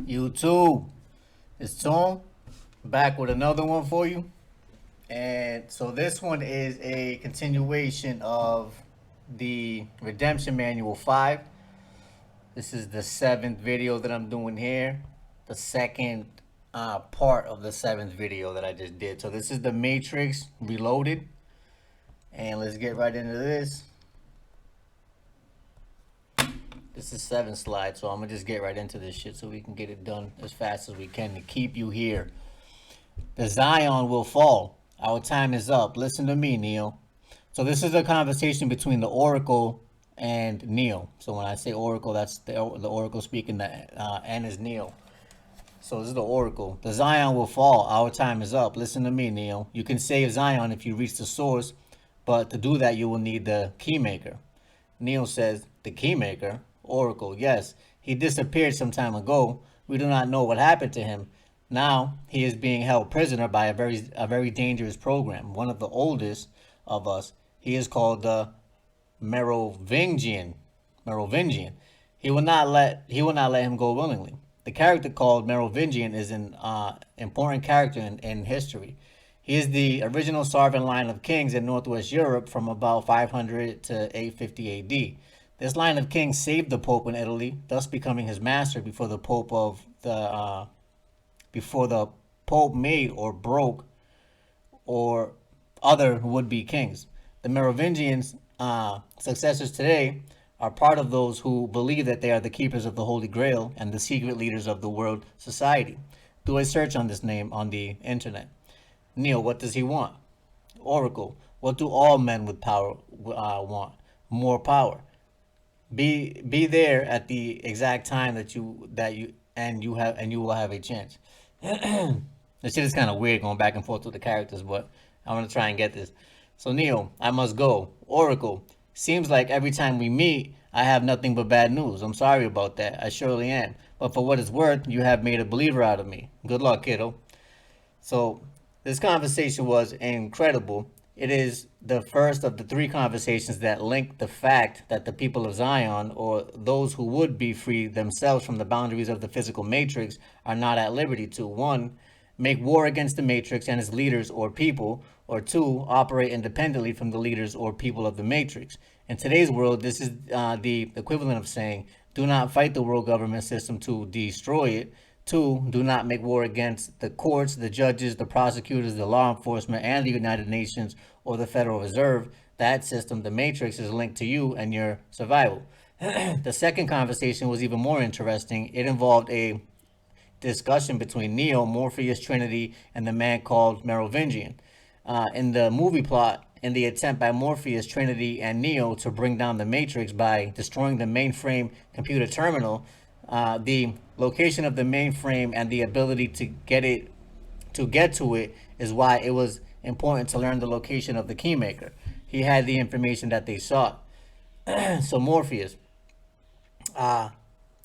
YouTube, it's Tom back with another one for you. And so this one is a continuation of the Redemption Manual 5. This is the seventh video that I'm doing here. The second part of the seventh video that I just did. So this is the Matrix Reloaded. And let's get right into this. This is 7 slides, so I'm gonna just get right into this shit so we can get it done as fast as we can to keep you here. The Zion will fall. Our time is up. Listen to me, Neo. So this is a conversation between the Oracle and Neo. So when I say Oracle, that's the Oracle speaking, N is Neo. So this is the Oracle. The Zion will fall. Our time is up. Listen to me, Neo. You can save Zion if you reach the source, but to do that, you will need the Keymaker. Neo says, the Keymaker? Oracle, yes. He disappeared some time ago. We do not know what happened to him. Now, he is being held prisoner by a very dangerous program, one of the oldest of us. He is called the Merovingian. He will not let him go willingly. The character called Merovingian is an important character in history. He is the original sovereign line of kings in Northwest Europe from about 500 to 850 AD. This line of kings saved the Pope in Italy, thus becoming his master before the Pope made or broke or other would-be kings. The Merovingians' successors today are part of those who believe that they are the keepers of the Holy Grail and the secret leaders of the world society. Do a search on this name on the internet. Neil, what does he want? Oracle, what do all men with power want? More power. Be there at the exact time that you will have a chance. This shit is kind of weird going back and forth with the characters, but I'm gonna try and get this. So Neo, I must go. Oracle, seems like every time we meet, I have nothing but bad news. I'm sorry about that. I surely am. But for what it's worth, you have made a believer out of me. Good luck, kiddo. So this conversation was incredible. It is the first of the 3 conversations that link the fact that the people of Zion, or those who would be free themselves from the boundaries of the physical matrix, are not at liberty to 1. Make war against the matrix and its leaders or people, or 2. Operate independently from the leaders or people of the matrix. In today's world, this is the equivalent of saying, do not fight the world government system to destroy it. 2. Do not make war against the courts, the judges, the prosecutors, the law enforcement, and the United Nations or the Federal Reserve. That system, the Matrix, is linked to you and your survival. The second conversation was even more interesting. It involved a discussion between Neo, Morpheus, Trinity, and the man called Merovingian. In the movie plot, in the attempt by Morpheus, Trinity, and Neo to bring down the Matrix by destroying the mainframe computer terminal, the location of the mainframe and the ability to get to it is why it was important to learn the location of the Keymaker. He had the information that they sought. So Morpheus,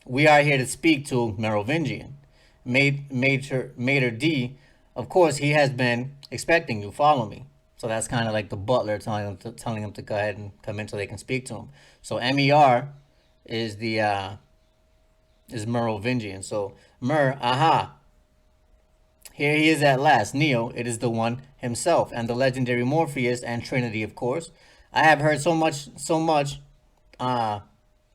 we are here to speak to Merovingian. Mater D, of course, he has been expecting you. Follow me. So that's kind of like the butler telling him to go ahead and come in so they can speak to him. So MER is is Merovingian. So aha. Here he is at last. Neo, it is the one himself, and the legendary Morpheus and Trinity, of course. I have heard so much,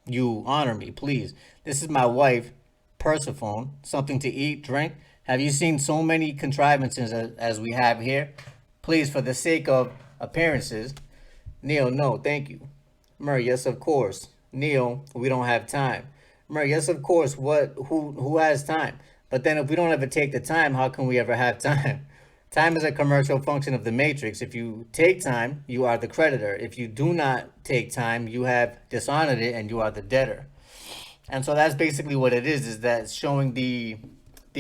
you honor me, please. This is my wife, Persephone. Something to eat, drink. Have you seen so many contrivances as we have here? Please, for the sake of appearances. Neo, no, thank you. Mer, yes, of course. Neo, we don't have time. Mer, yes, of course. Who has time? But then if we don't ever take the time, how can we ever have time? Time is a commercial function of the matrix. If you take time, you are the creditor. If you do not take time, you have dishonored it and you are the debtor. And so that's basically what it is that showing the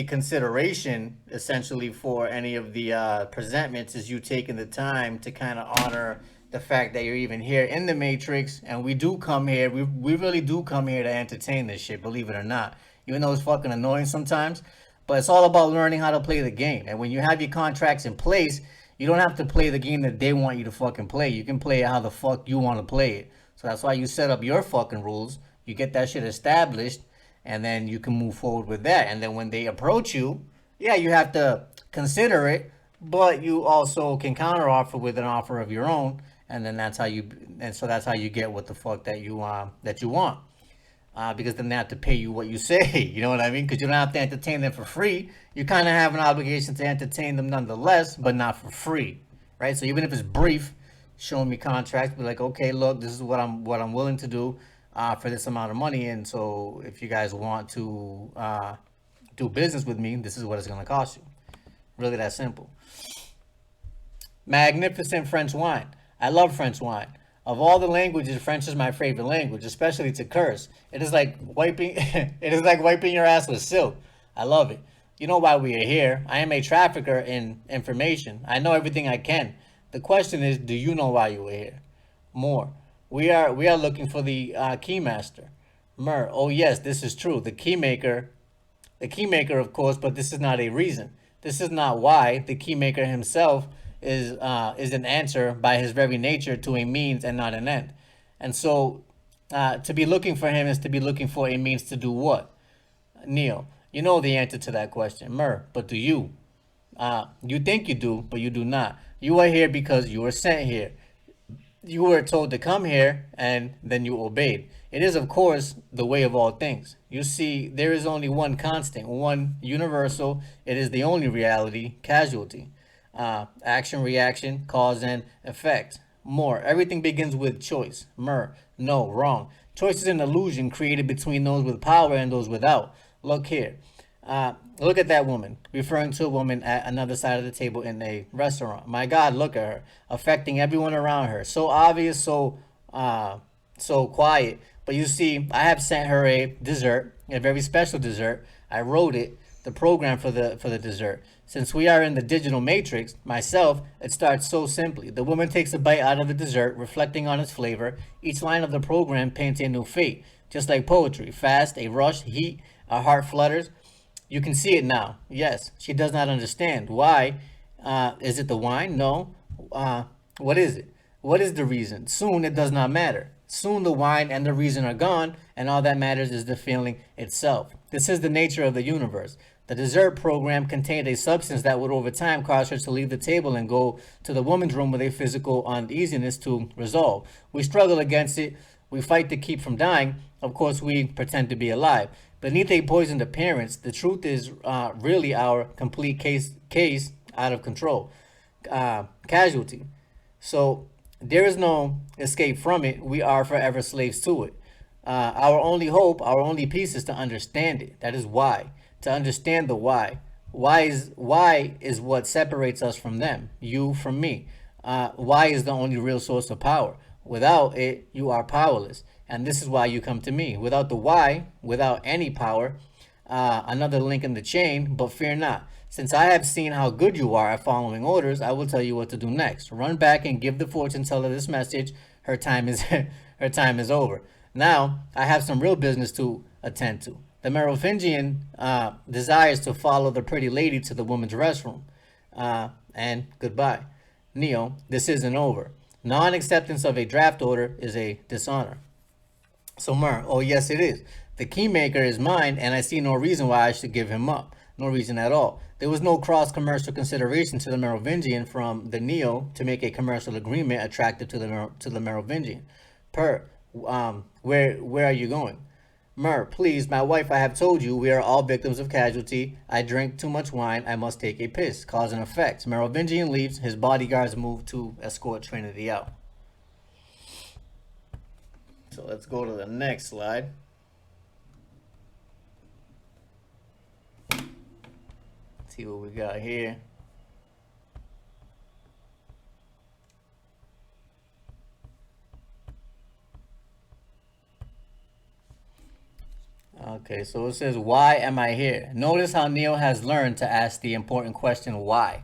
consideration essentially for any of the presentments is you taking the time to kind of honor the fact that you're even here in the matrix. And we do come here, we really do come here to entertain this shit, believe it or not, even though it's fucking annoying sometimes. But it's all about learning how to play the game. And when you have your contracts in place, you don't have to play the game that they want you to fucking play. You can play it how the fuck you want to play it. So that's why you set up your fucking rules. You get that shit established, and then you can move forward with that. And then when they approach you, yeah, you have to consider it, but you also can counteroffer with an offer of your own, and then that's how you get what the fuck that you want. Because then they have to pay you what you say. You know what I mean? Because you don't have to entertain them for free. You kind of have an obligation to entertain them nonetheless, but not for free, right? So even if it's brief, showing me contracts, be like, okay, look, this is what I'm willing to do for this amount of money, and so if you guys want to do business with me, this is what it's going to cost you. Really that simple. Magnificent French wine. I love French wine. Of all the languages, French is my favorite language, especially to curse. It is like wiping it is like wiping your ass with silk. I love it. You know why we are here. I am a trafficker in information. I know everything I can. The question is, do you know why you are here? More. We are looking for the keymaster. Mer. Oh yes, this is true. The key maker, of course, but this is not a reason. This is not why. The key maker himself is an answer by his very nature to a means and not an end. And so, to be looking for him is to be looking for a means to do what? Neil, you know the answer to that question. Mer, but do you? You think you do, but you do not. You are here because you were sent here. You were told to come here, and then you obeyed. It is, of course, the way of all things. You see, there is only one constant, one universal. It is the only reality, casualty. Action, reaction, cause, and effect. More. Everything begins with choice. Mer. No, wrong. Choice is an illusion created between those with power and those without. Look here. Look at that woman, referring to a woman at another side of the table in a restaurant. My God, look at her, affecting everyone around her. So obvious, so quiet. But you see, I have sent her a dessert, a very special dessert. I wrote it, the program for the dessert. Since we are in the digital matrix, myself, it starts so simply. The woman takes a bite out of the dessert, reflecting on its flavor. Each line of the program paints a new fate, just like poetry. Fast, a rush, heat, a heart flutters. You can see it now. Yes, she does not understand. Why? Is it the wine? No. What is it? What is the reason? Soon it does not matter. Soon the wine and the reason are gone, and all that matters is the feeling itself. This is the nature of the universe. The dessert program contained a substance that would over time cause her to leave the table and go to the woman's room with a physical uneasiness to resolve. We struggle against it. We fight to keep from dying. Of course, we pretend to be alive. Beneath a poisoned appearance, the truth is really our complete case out of control. Casualty. So there is no escape from it. We are forever slaves to it. Our only hope, our only peace is to understand it. That is why. To understand the why. Why is what separates us from them. You from me. Why is the only real source of power. Without it, you are powerless. And this is why you come to me. Without the why, without any power, another link in the chain, but fear not. Since I have seen how good you are at following orders, I will tell you what to do next. Run back and give the fortune teller this message. Her time is her time is over. Now, I have some real business to attend to. The Merovingian desires to follow the pretty lady to the woman's restroom. And goodbye. Neo, this isn't over. Non-acceptance of a draft order is a dishonor. So Mer, oh yes it is. The keymaker is mine, and I see no reason why I should give him up. No reason at all. There was no cross-commercial consideration to the Merovingian from the Neo to make a commercial agreement attractive to the Merovingian. Where are you going? Mer, please, my wife, I have told you we are all victims of casualty. I drink too much wine. I must take a piss. Cause and effect. Merovingian leaves. His bodyguards move to escort Trinity out. So let's go to the next slide. See what we got here. Okay, so it says, why am I here? Notice how Neo has learned to ask the important question, why?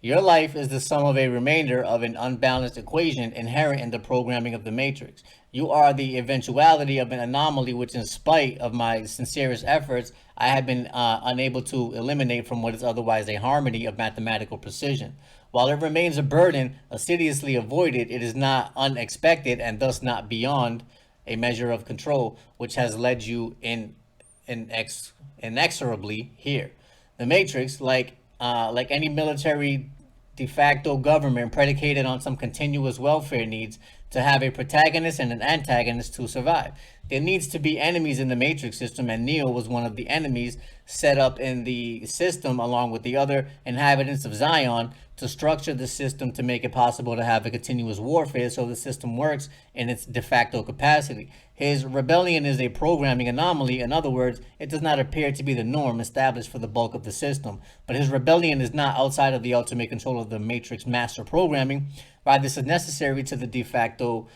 Your life is the sum of a remainder of an unbalanced equation inherent in the programming of the matrix. You are the eventuality of an anomaly which, in spite of my sincerest efforts, I have been unable to eliminate from what is otherwise a harmony of mathematical precision. While it remains a burden assiduously avoided, it is not unexpected and thus not beyond a measure of control, which has led you in inexorably here. The Matrix, like any military de facto government predicated on some continuous welfare needs to have a protagonist and an antagonist to survive. There needs to be enemies in the Matrix system, and Neo was one of the enemies set up in the system along with the other inhabitants of Zion to structure the system to make it possible to have a continuous warfare so the system works in its de facto capacity. His rebellion is a programming anomaly. In other words, it does not appear to be the norm established for the bulk of the system. But his rebellion is not outside of the ultimate control of the Matrix master programming. While this is necessary to the de facto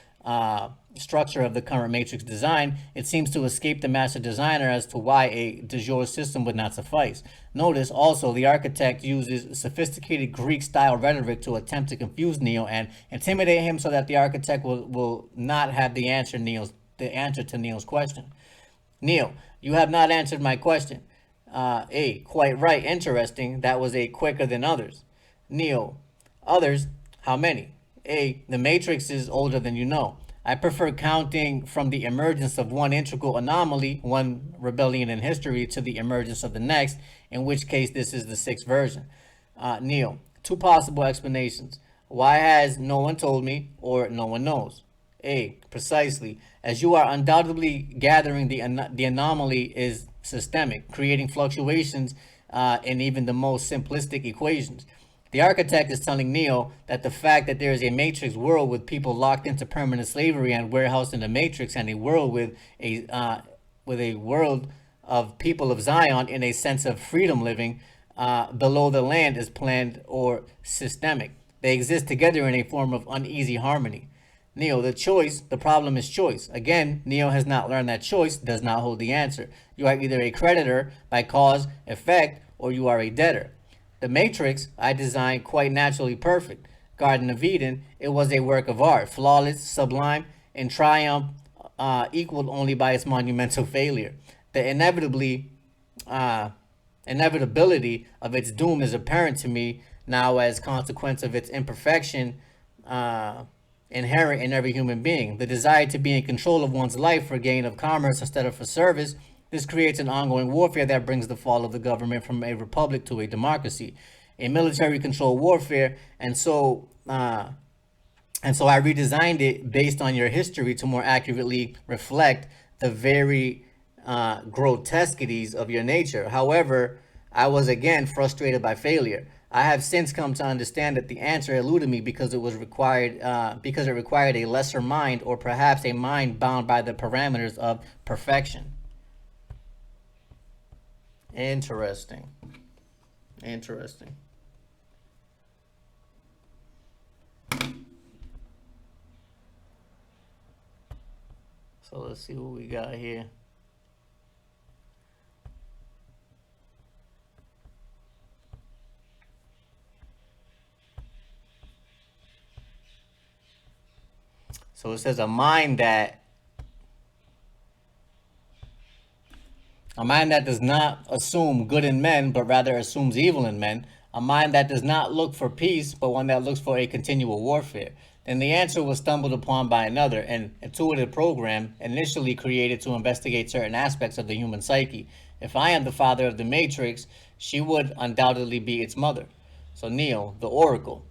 structure of the current Matrix design, it seems to escape the master designer as to why a de jure system would not suffice. Notice also the architect uses sophisticated Greek-style rhetoric to attempt to confuse Neo and intimidate him so that the architect will not have the answer to Neo's question. Neo, you have not answered my question. Quite right, interesting. That was a quicker than others. Neo, others, how many? The Matrix is older than you know. I prefer counting from the emergence of one integral anomaly, one rebellion in history, to the emergence of the next, in which case this is the sixth version. Neo, two possible explanations. Why has no one told me, or no one knows? Precisely. As you are undoubtedly gathering, the anomaly is systemic, creating fluctuations in even the most simplistic equations. The architect is telling Neo that the fact that there is a matrix world with people locked into permanent slavery and warehoused in the matrix, and a world with a world of people of Zion in a sense of freedom living below the land is planned or systemic. They exist together in a form of uneasy harmony. Neo, the problem is choice. Again, Neo has not learned that choice does not hold the answer. You are either a creditor by cause, effect, or you are a debtor. The Matrix I designed quite naturally perfect. Garden of Eden, it was a work of art, flawless, sublime, and triumph equaled only by its monumental failure. The inevitability of its doom is apparent to me now as consequence of its imperfection inherent in every human being. The desire to be in control of one's life for gain of commerce instead of for service. This creates an ongoing warfare that brings the fall of the government from a republic to a democracy, a military-controlled warfare, and so I redesigned it based on your history to more accurately reflect the very grotesquities of your nature. However, I was again frustrated by failure. I have since come to understand that the answer eluded me because it required a lesser mind, or perhaps a mind bound by the parameters of perfection. Interesting. Interesting. So let's see what we got here. So it says a mind that does not assume good in men, but rather assumes evil in men. A mind that does not look for peace, but one that looks for a continual warfare. Then the answer was stumbled upon by another, an intuitive program initially created to investigate certain aspects of the human psyche. If I am the father of the Matrix, she would undoubtedly be its mother. So Neo, the Oracle.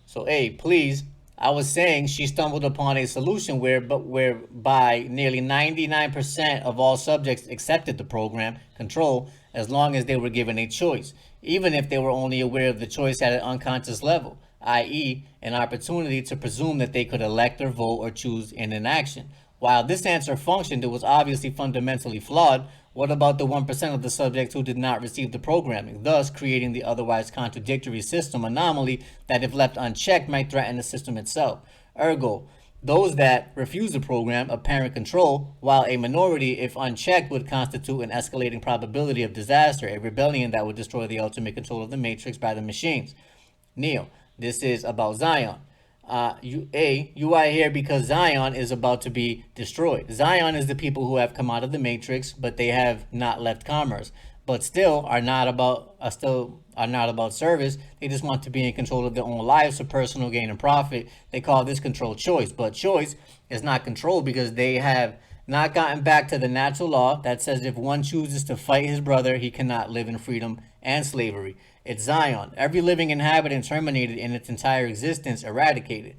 So please, I was saying she stumbled upon a solution whereby nearly 99% of all subjects accepted the program control as long as they were given a choice, even if they were only aware of the choice at an unconscious level, i.e., an opportunity to presume that they could elect or vote or choose in an action. While this answer functioned, it was obviously fundamentally flawed. What about the 1% of the subjects who did not receive the programming, thus creating the otherwise contradictory system anomaly that, if left unchecked, might threaten the system itself? Ergo, those that refuse the program, apparent control, while a minority, if unchecked, would constitute an escalating probability of disaster, a rebellion that would destroy the ultimate control of the Matrix by the machines. Neo, this is about Zion. You are here because Zion is about to be destroyed. Zion is the people who have come out of the Matrix, but they have not left commerce, but still are not about service. They just want to be in control of their own lives for personal gain and profit. They call this control choice, but choice is not control because they have not gotten back to the natural law that says if one chooses to fight his brother, he cannot live in freedom and slavery. It's Zion. Every living inhabitant terminated in its entire existence, eradicated.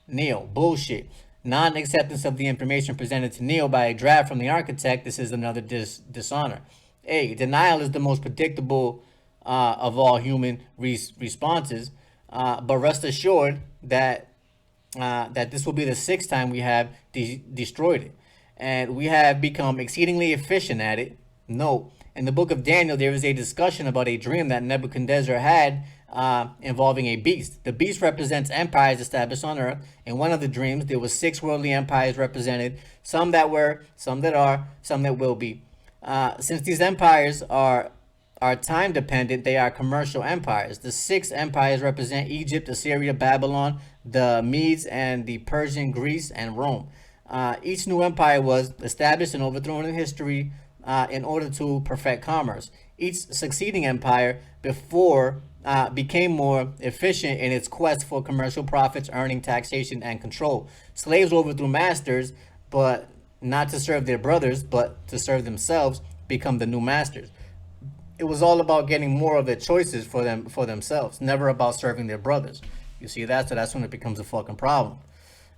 Neo, bullshit. Non-acceptance of the information presented to Neo by a draft from the architect. This is another dishonor. A, denial is the most predictable of all human responses, but rest assured that that this will be the sixth time we have destroyed it. And we have become exceedingly efficient at it. Note, in the book of Daniel, there is a discussion about a dream that Nebuchadnezzar had involving a beast. The beast represents empires established on earth. In one of the dreams, there were 6 worldly empires represented, some that were, some that are, some that will be. Since these empires are time dependent, they are commercial empires. The 6 empires represent Egypt, Assyria, Babylon, the Medes, and the Persian, Greece, and Rome. Each new empire was established and overthrown in history in order to perfect commerce. Each succeeding empire became more efficient in its quest for commercial profits, earning, taxation, and control. Slaves overthrew masters, but not to serve their brothers, but to serve themselves, become the new masters. It was all about getting more of the choices for themselves, never about serving their brothers. You see that? So that's when it becomes a fucking problem.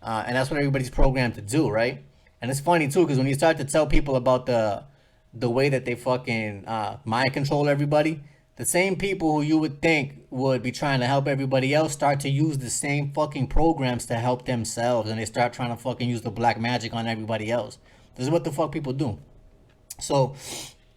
And that's what everybody's programmed to do, right? And it's funny too, because when you start to tell people about the way that they fucking mind control everybody, the same people who you would think would be trying to help everybody else start to use the same fucking programs to help themselves, and they start trying to fucking use the black magic on everybody else. This is what the fuck people do. So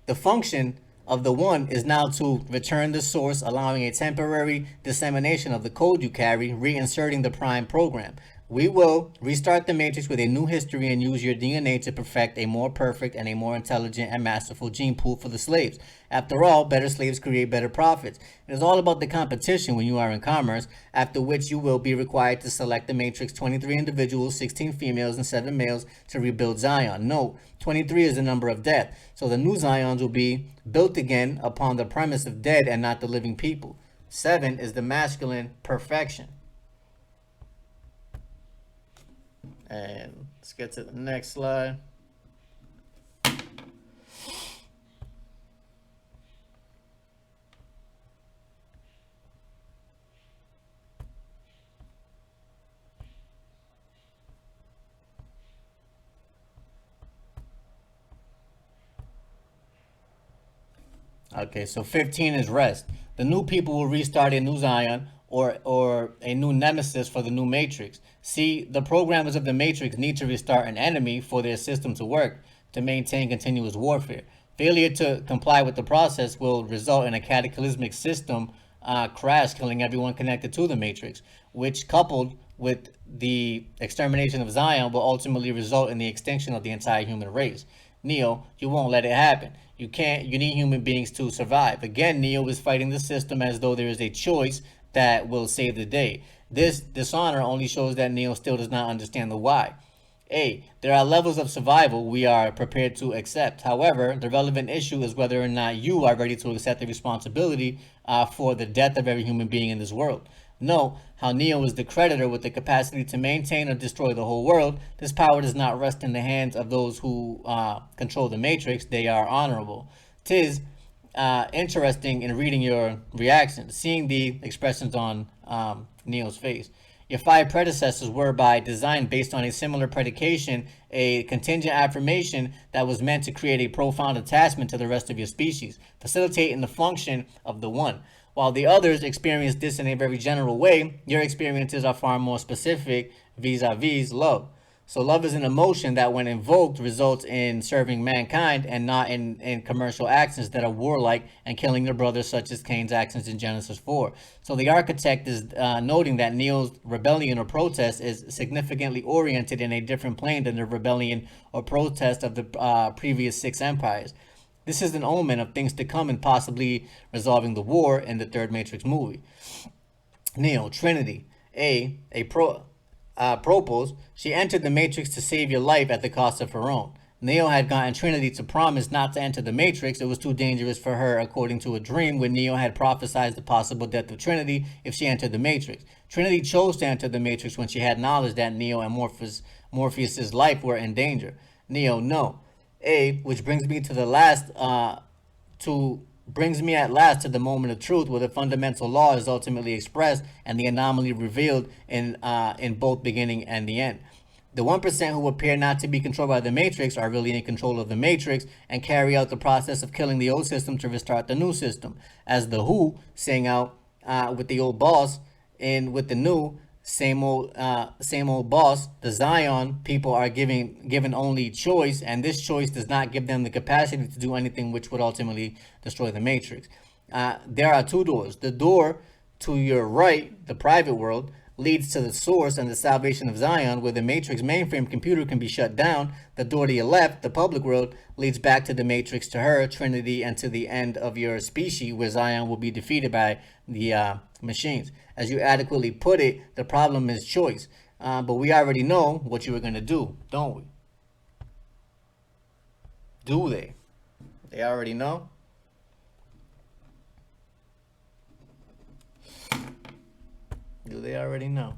the function of the one is now to return the source, allowing a temporary dissemination of the code you carry, reinserting the prime program. We will restart the matrix with a new history and use your DNA to perfect a more perfect and a more intelligent and masterful gene pool for the slaves. After all, better slaves create better profits. It is all about the competition when you are in commerce, after which you will be required to select the matrix 23 individuals, 16 females, and 7 males to rebuild Zion. Note, 23 is the number of death. So the new Zions will be built again upon the premise of dead and not the living people. 7 is the masculine perfection. And let's get to the next slide. Okay, so 15 is rest. The new people will restart a new Zion or a new nemesis for the new matrix. See, the programmers of the matrix need to restart an enemy for their system to work, to maintain continuous warfare. Failure to comply with the process will result in a cataclysmic system crash, killing everyone connected to the matrix, which, coupled with the extermination of Zion, will ultimately result in the extinction of the entire human race. Neo, you won't let it happen. You need human beings to survive. Again, Neo is fighting the system as though there is a choice that will save the day. This dishonor only shows that Neo still does not understand the why. A, there are levels of survival we are prepared to accept. However, the relevant issue is whether or not you are ready to accept the responsibility for the death of every human being in this world. Note how Neo is the creditor with the capacity to maintain or destroy the whole world. This power does not rest in the hands of those who control the matrix. They are honorable. Tis interesting in reading your reactions, seeing the expressions on Neo's face. Your 5 predecessors were by design based on a similar predication, a contingent affirmation that was meant to create a profound attachment to the rest of your species, facilitating the function of the one. While the others experience this in a very general way, your experiences are far more specific vis-a-vis love. So love is an emotion that, when invoked, results in serving mankind and not in commercial actions that are warlike and killing their brothers, such as Cain's actions in Genesis 4. So the architect is noting that Neo's rebellion or protest is significantly oriented in a different plane than the rebellion or protest of the previous 6 empires. This is an omen of things to come and possibly resolving the war in the third Matrix movie. Neo, Trinity, Propos, she entered the Matrix to save your life at the cost of her own. Neo had gotten Trinity to promise not to enter the Matrix. It was too dangerous for her, according to a dream where Neo had prophesied the possible death of Trinity if she entered the Matrix. Trinity chose to enter the Matrix when she had knowledge that Neo and Morpheus' life were in danger. Neo, no. A, which brings me to the last, to brings me at last to the moment of truth where the fundamental law is ultimately expressed and the anomaly revealed in both beginning and the end. The 1% who appear not to be controlled by the matrix are really in control of the matrix and carry out the process of killing the old system to restart the new system. As the Who sang out with the old boss and with the new same old boss, the Zion people are given only choice, and this choice does not give them the capacity to do anything which would ultimately destroy the matrix. There are two doors. The door to your right, the private world, leads to the source and the salvation of Zion, where the matrix mainframe computer can be shut down. The door to your left, the public world, leads back to the matrix, to her, Trinity, and to the end of your species, where Zion will be defeated by the machines. As you adequately put it, the problem is choice. But we already know what you were going to do, don't we? Do they? They already know? Do they already know?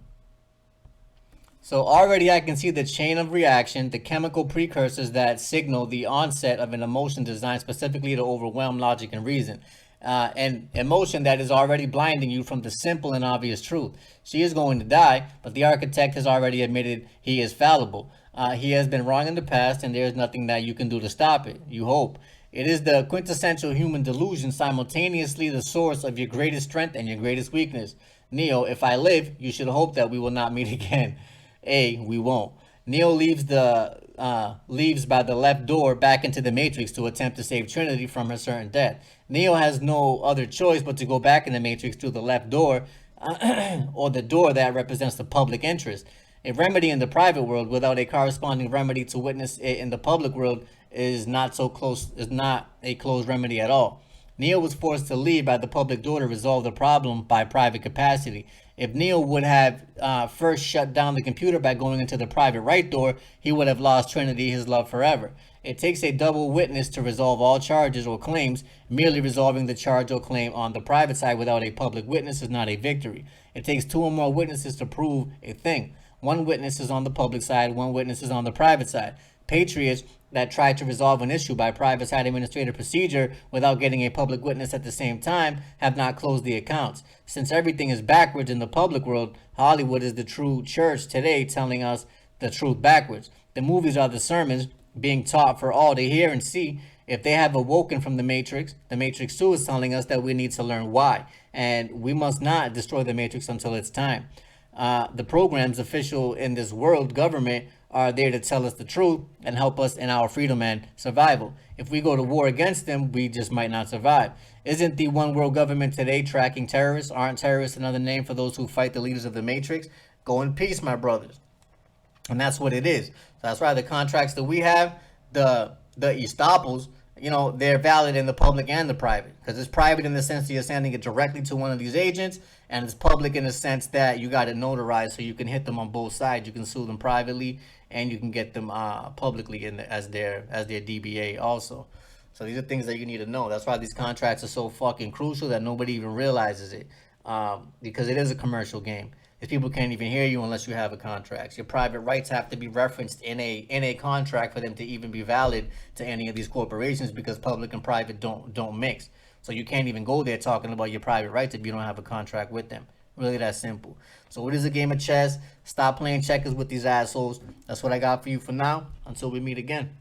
So already I can see the chain of reaction, the chemical precursors that signal the onset of an emotion designed specifically to overwhelm logic and reason. An emotion that is already blinding you from the simple and obvious truth. She is going to die, but the architect has already admitted he is fallible. He has been wrong in the past, and there is nothing that you can do to stop it. You hope. It is the quintessential human delusion, simultaneously the source of your greatest strength and your greatest weakness. Neo, if I live, you should hope that we will not meet again. A, we won't. Neo leaves by the left door back into the Matrix to attempt to save Trinity from her certain death. Neo has no other choice but to go back in the Matrix through the left door, or the door that represents the public interest. A remedy in the private world without a corresponding remedy to witness it in the public world is not a closed remedy at all. Neo was forced to leave by the public door to resolve the problem by private capacity. If Neo would have first shut down the computer by going into the private right door, he would have lost Trinity, his love, forever. It takes a double witness to resolve all charges or claims. Merely resolving the charge or claim on the private side without a public witness is not a victory. It takes two or more witnesses to prove a thing. One witness is on the public side, one witness is on the private side. Patriots that try to resolve an issue by private side administrative procedure without getting a public witness at the same time have not closed the accounts. Since everything is backwards in the public world, Hollywood is the true church today telling us the truth backwards. The movies are the sermons being taught for all to hear and see. If they have awoken from the Matrix 2 is telling us that we need to learn why. And we must not destroy the Matrix until it's time. The programs official in this world government are there to tell us the truth and help us in our freedom and survival. If we go to war against them, we just might not survive. Isn't the one world government today tracking terrorists? Aren't terrorists another name for those who fight the leaders of the Matrix? Go in peace, my brothers. And that's what it is. So that's why the contracts that we have, the estoppels, they're valid in the public and the private. Because it's private in the sense that you're sending it directly to one of these agents, and it's public in the sense that you got it notarized, so you can hit them on both sides. You can sue them privately, and you can get them publicly as their DBA also. So these are things that you need to know. That's why these contracts are so fucking crucial that nobody even realizes it, because it is a commercial game. These people can't even hear you unless you have a contract. Your private rights have to be referenced in a contract for them to even be valid to any of these corporations, because public and private don't mix. So you can't even go there talking about your private rights if you don't have a contract with them. Really that simple. So it is a game of chess. Stop playing checkers with these assholes. That's what I got for you for now. Until we meet again.